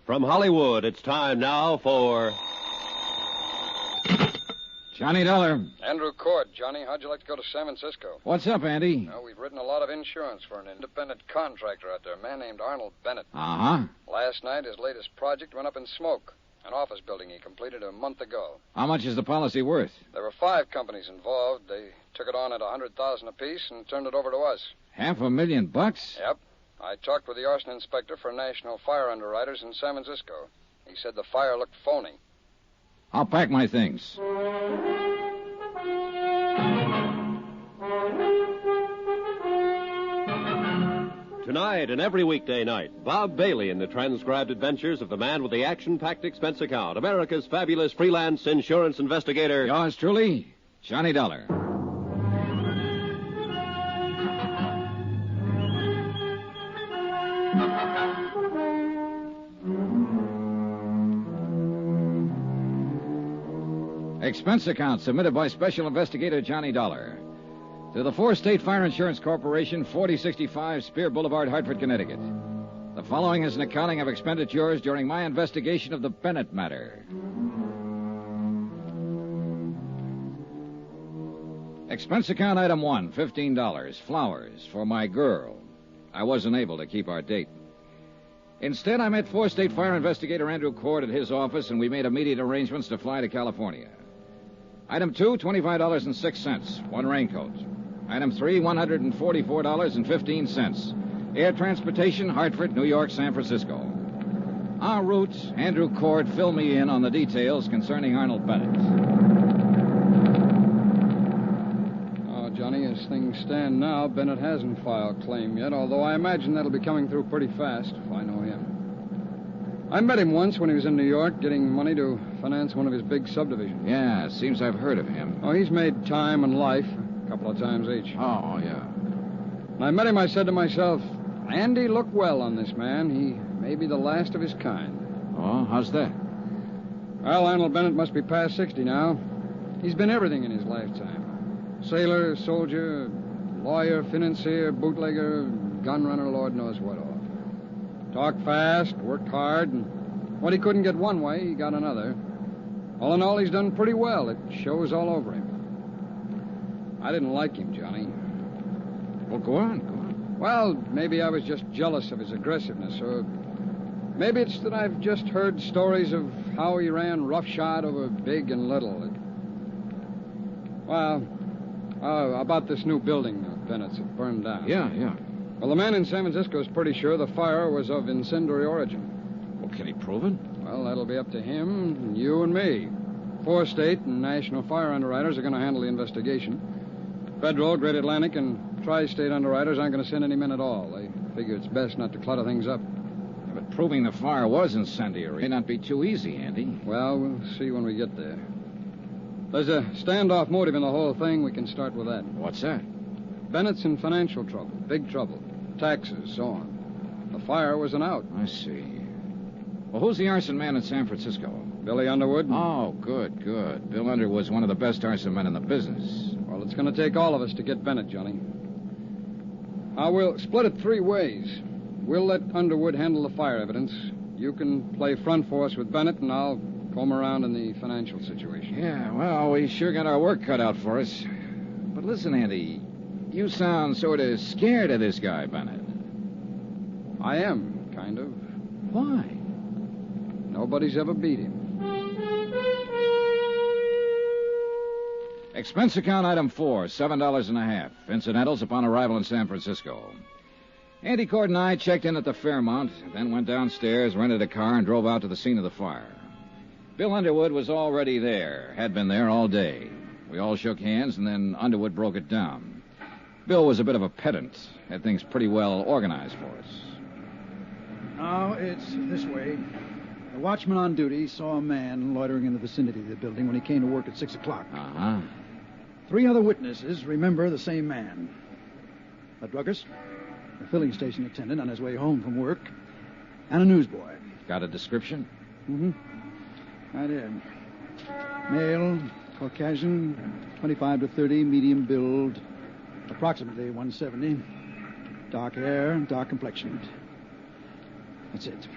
From Hollywood, it's time now for... Johnny Dollar. Andrew Cord, Johnny. How'd you like to go to San Francisco? What's up, Andy? Well, we've written a lot of insurance for an independent contractor out there, a man named Arnold Bennett. Uh-huh. Last night, his latest project went up in smoke. An office building he completed a month ago. How much is the policy worth? There were 5 companies involved. They took it on at $100,000 apiece and turned it over to us. $500,000? Yep. I talked with the arson inspector for National Fire Underwriters in San Francisco. He said the fire looked phony. I'll pack my things. Tonight and every weekday night, Bob Bailey in the transcribed adventures of the man with the action-packed expense account, America's fabulous freelance insurance investigator. Yours truly, Johnny Dollar. Expense account submitted by Special Investigator Johnny Dollar to the 4-State Fire Insurance Corporation, 4065 Spear Boulevard, Hartford, Connecticut. The following is an accounting of expenditures during my investigation of the Bennett matter. Expense account item 1, $15, flowers for my girl. I wasn't able to keep our date. Instead, I met 4-State Fire Investigator Andrew Cord at his office, and we made immediate arrangements to fly to California. Item 2, $25.06, 1 raincoat. Item 3, $144.15. Air transportation, Hartford, New York, San Francisco. En route, Andrew Cord filled me in on the details concerning Arnold Bennett. Oh, Johnny, as things stand now, Bennett hasn't filed claim yet, although I imagine that'll be coming through pretty fast if I know him. I met him once when he was in New York getting money to finance one of his big subdivisions. Yeah, it seems I've heard of him. Oh, he's made time and life a couple of times each. Oh, yeah. When I met him, I said to myself, Andy, look well on this man. He may be the last of his kind. Oh, how's that? Well, Arnold Bennett must be past 60 now. He's been everything in his lifetime. Sailor, soldier, lawyer, financier, bootlegger, gun runner, Lord knows what all. Talked fast, worked hard, and what he couldn't get one way, he got another. All in all, he's done pretty well. It shows all over him. I didn't like him, Johnny. Well, go on. Well, maybe I was just jealous of his aggressiveness, or maybe it's that I've just heard stories of how he ran roughshod over big and little. About this new building Bennett's had burned down. Yeah. Well, the man in San Francisco is pretty sure the fire was of incendiary origin. Well, can he prove it? Well, that'll be up to him, and you and me. 4-State and National Fire Underwriters are going to handle the investigation. Federal, Great Atlantic, and Tri-State Underwriters aren't going to send any men at all. They figure it's best not to clutter things up. Yeah, but proving the fire was incendiary may not be too easy, Andy. Well, we'll see when we get there. There's a standoff motive in the whole thing. We can start with that. What's that? Bennett's in financial trouble, big trouble. Taxes, so on. The fire was an out. I see. Well, who's the arson man in San Francisco? Billy Underwood. Oh, good. Bill Underwood's one of the best arson men in the business. Well, it's going to take all of us to get Bennett, Johnny. We'll split it 3 ways. We'll let Underwood handle the fire evidence. You can play front force with Bennett, and I'll comb around in the financial situation. Yeah, well, we sure got our work cut out for us. But listen, Andy, you sound sort of scared of this guy, Bennett. I am, kind of. Why? Nobody's ever beat him. Expense account item 4, $7.50. Incidentals upon arrival in San Francisco. Andy Cord and I checked in at the Fairmont, then went downstairs, rented a car, and drove out to the scene of the fire. Bill Underwood was already there, had been there all day. We all shook hands, and then Underwood broke it down. Bill was a bit of a pedant, had things pretty well organized for us. Now, it's this way. The watchman on duty saw a man loitering in the vicinity of the building when he came to work at 6 o'clock. Uh-huh. 3 other witnesses remember the same man. A druggist, a filling station attendant on his way home from work, and a newsboy. Got a description? Mm-hmm. I did. Male, Caucasian, 25 to 30, medium build, approximately 170. Dark hair, dark complexion. That's it.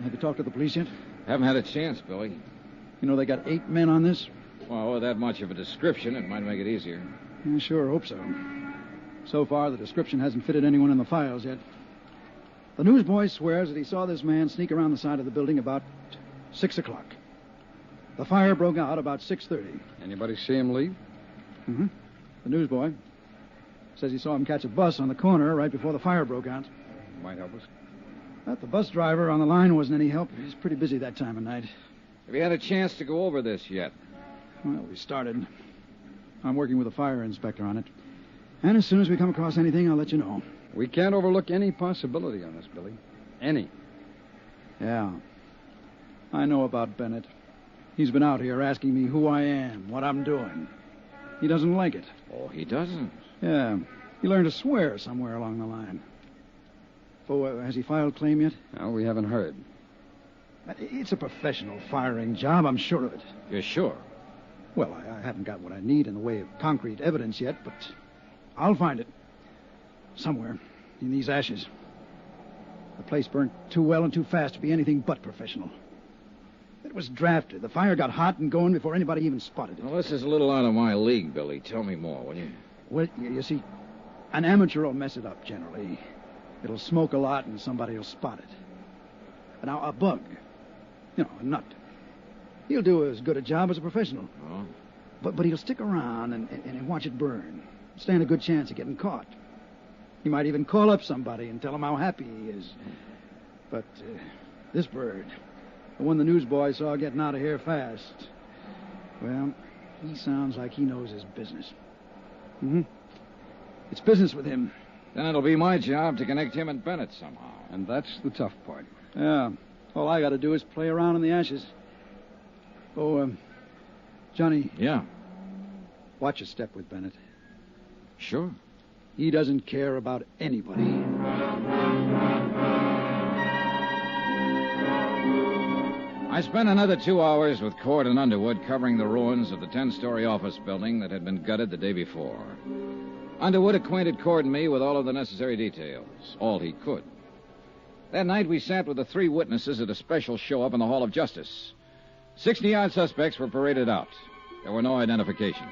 Have you talked to the police yet? Haven't had a chance, Billy. You know they got 8 men on this? Well, with that much of a description, it might make it easier. I sure hope so. So far, the description hasn't fitted anyone in the files yet. The newsboy swears that he saw this man sneak around the side of the building about 6 o'clock. The fire broke out about 6:30. Anybody see him leave? Mm-hmm. The newsboy says he saw him catch a bus on the corner right before the fire broke out. Might help us. But the bus driver on the line wasn't any help. He's pretty busy that time of night. Have you had a chance to go over this yet? Well, we started. I'm working with a fire inspector on it. And as soon as we come across anything, I'll let you know. We can't overlook any possibility on this, Billy. Any. Yeah. I know about Bennett. He's been out here asking me who I am, what I'm doing. He doesn't like it. Oh, he doesn't? Yeah. He learned to swear somewhere along the line. Oh, has he filed claim yet? No, we haven't heard. It's a professional firing job, I'm sure of it. You're sure? Well, I haven't got what I need in the way of concrete evidence yet, but I'll find it. Somewhere in these ashes. The place burnt too well and too fast to be anything but professional. It was drafted. The fire got hot and going before anybody even spotted it. Well, this is a little out of my league, Billy. Tell me more, will you? Well, you see, an amateur will mess it up generally. It'll smoke a lot and somebody will spot it. Now, a bug, a nut, he'll do as good a job as a professional. Oh? But he'll stick around and watch it burn. Stand a good chance of getting caught. He might even call up somebody and tell them how happy he is. But this bird, the one the newsboy saw getting out of here fast, well, he sounds like he knows his business. Mm-hmm. It's business with him. Then it'll be my job to connect him and Bennett somehow. And that's the tough part. Yeah. All I got to do is play around in the ashes. Oh, Johnny. Yeah? Watch your step with Bennett. Sure. He doesn't care about anybody. I spent another 2 hours with Cord and Underwood covering the ruins of the 10-story office building that had been gutted the day before. Underwood acquainted Cord and me with all of the necessary details, all he could. That night, we sat with the 3 witnesses at a special show-up in the Hall of Justice. 60-odd suspects were paraded out. There were no identifications.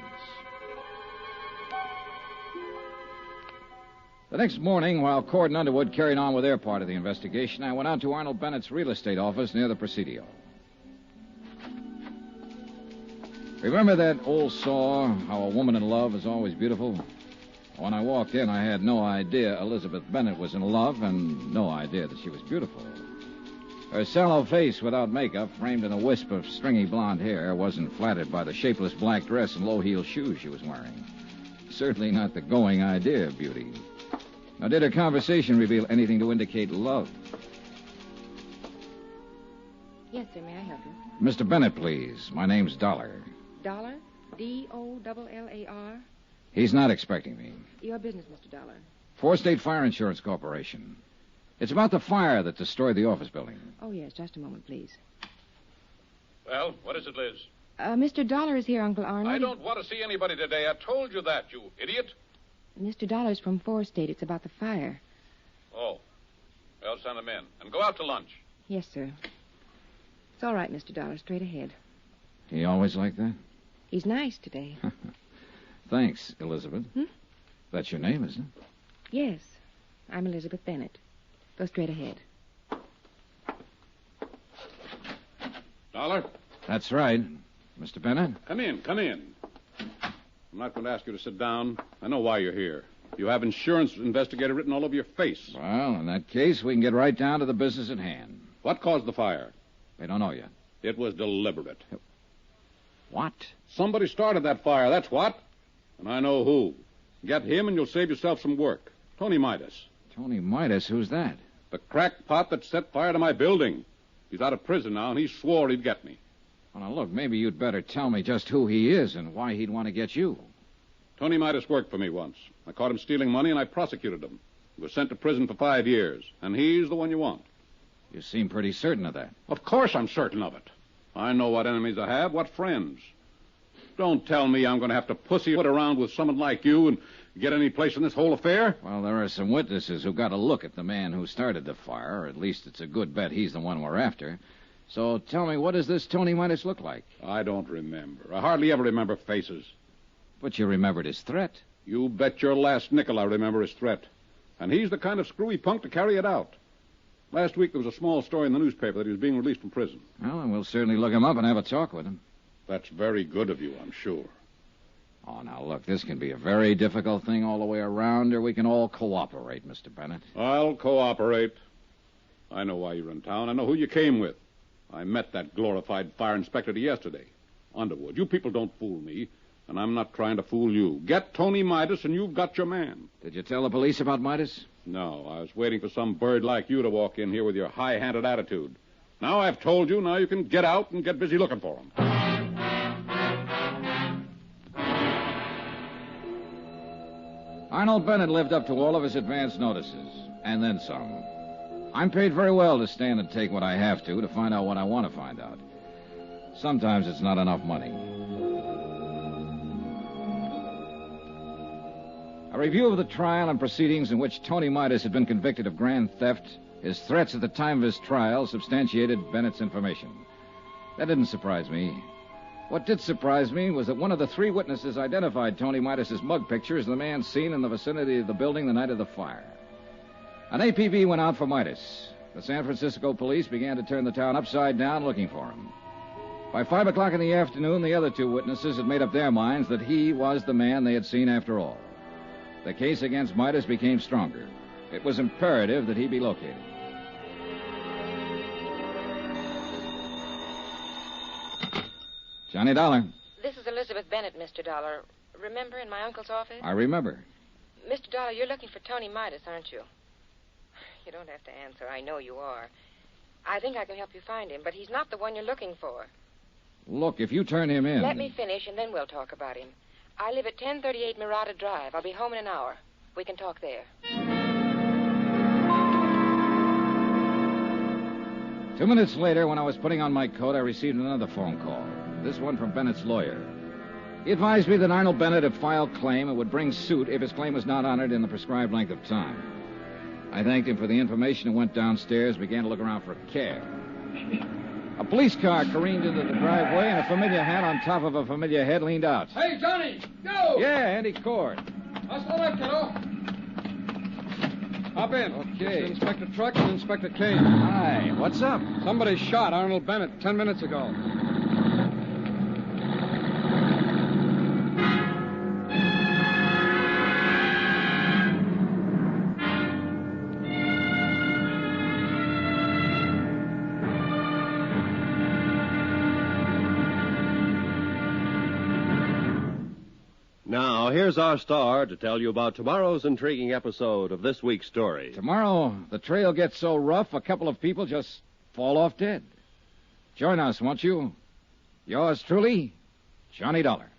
The next morning, while Cord and Underwood carried on with their part of the investigation, I went out to Arnold Bennett's real estate office near the Presidio. Remember that old saw, how a woman in love is always beautiful? When I walked in, I had no idea Elizabeth Bennett was in love and no idea that she was beautiful. Her sallow face without makeup, framed in a wisp of stringy blonde hair, wasn't flattered by the shapeless black dress and low-heeled shoes she was wearing. Certainly not the going idea of beauty. Now, did her conversation reveal anything to indicate love? Yes, sir. May I help you? Mr. Bennett, please. My name's Dollar. Dollar? D-O-L-L-A-R? He's not expecting me. Your business, Mr. Dollar. Four State Fire Insurance Corporation. It's about the fire that destroyed the office building. Oh, yes. Just a moment, please. Well, what is it, Liz? Mr. Dollar is here, Uncle Arnold. I don't want to see anybody today. I told you that, you idiot. Mr. Dollar's from 4 State. It's about the fire. Oh. Well, send him in. And go out to lunch. Yes, sir. It's all right, Mr. Dollar. Straight ahead. He always like that? He's nice today. Thanks, Elizabeth. That's your name, isn't it? Yes. I'm Elizabeth Bennett. Go straight ahead. Dollar? That's right. Mr. Bennett? Come in, come in. I'm not going to ask you to sit down. I know why you're here. You have insurance investigator written all over your face. Well, in that case, we can get right down to the business at hand. What caused the fire? We don't know yet. It was deliberate. What? Somebody started that fire, that's what. And I know who. Get him and you'll save yourself some work. Tony Midas. Tony Midas? Who's that? The crackpot that set fire to my building. He's out of prison now, and he swore he'd get me. Well, now, look, maybe you'd better tell me just who he is and why he'd want to get you. Tony Midas worked for me once. I caught him stealing money, and I prosecuted him. He was sent to prison for 5 years, and he's the one you want. You seem pretty certain of that. Of course I'm certain of it. I know what enemies I have, what friends. Don't tell me I'm going to have to pussyfoot around with someone like you and get any place in this whole affair. Well, there are some witnesses who got a look at the man who started the fire, or at least it's a good bet he's the one we're after. So tell me, what does this Tony Midas look like? I don't remember. I hardly ever remember faces. But you remembered his threat. You bet your last nickel I remember his threat. And he's the kind of screwy punk to carry it out. Last week there was a small story in the newspaper that he was being released from prison. Well, and we'll certainly look him up and have a talk with him. That's very good of you, I'm sure. Oh, now, look, this can be a very difficult thing all the way around, or we can all cooperate, Mr. Bennett. I'll cooperate. I know why you're in town. I know who you came with. I met that glorified fire inspector yesterday. Underwood. You people don't fool me, and I'm not trying to fool you. Get Tony Midas, and you've got your man. Did you tell the police about Midas? No, I was waiting for some bird like you to walk in here with your high-handed attitude. Now I've told you, now you can get out and get busy looking for him. Arnold Bennett lived up to all of his advance notices, and then some. I'm paid very well to stand and take what I have to find out what I want to find out. Sometimes it's not enough money. A review of the trial and proceedings in which Tony Midas had been convicted of grand theft, his threats at the time of his trial substantiated Bennett's information. That didn't surprise me. What did surprise me was that one of the three witnesses identified Tony Midas's mug picture as the man seen in the vicinity of the building the night of the fire. An APB went out for Midas. The San Francisco police began to turn the town upside down looking for him. By 5 o'clock in the afternoon, the other two witnesses had made up their minds that he was the man they had seen after all. The case against Midas became stronger. It was imperative that he be located. Johnny Dollar. This is Elizabeth Bennett, Mr. Dollar. Remember in my uncle's office? I remember. Mr. Dollar, you're looking for Tony Midas, aren't you? You don't have to answer. I know you are. I think I can help you find him, but he's not the one you're looking for. Look, if you turn him in... Let me finish, and then we'll talk about him. I live at 1038 Murata Drive. I'll be home in an hour. We can talk there. 2 minutes later, when I was putting on my coat, I received another phone call. This one from Bennett's lawyer. He advised me that Arnold Bennett had filed claim and would bring suit if his claim was not honored in the prescribed length of time. I thanked him for the information and went downstairs, began to look around for a cab. A police car careened into the driveway, and a familiar hat on top of a familiar head leaned out. Hey, Johnny! Go! Yeah, Andy Cord. How's the left, kiddo? Hop in. Okay. This is Inspector Truck and Inspector Kane. Hi, what's up? Somebody shot Arnold Bennett 10 minutes ago. Now, here's our star to tell you about tomorrow's intriguing episode of this week's story. Tomorrow, the trail gets so rough, a couple of people just fall off dead. Join us, won't you? Yours truly, Johnny Dollar.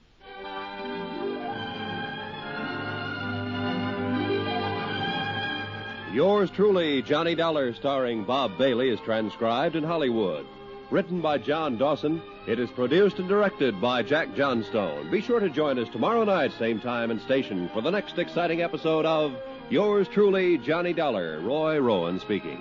Yours truly, Johnny Dollar, starring Bob Bailey, is transcribed in Hollywood. Written by John Dawson, it is produced and directed by Jack Johnstone. Be sure to join us tomorrow night, same time and station, for the next exciting episode of Yours truly, Johnny Dollar. Roy Rowan speaking.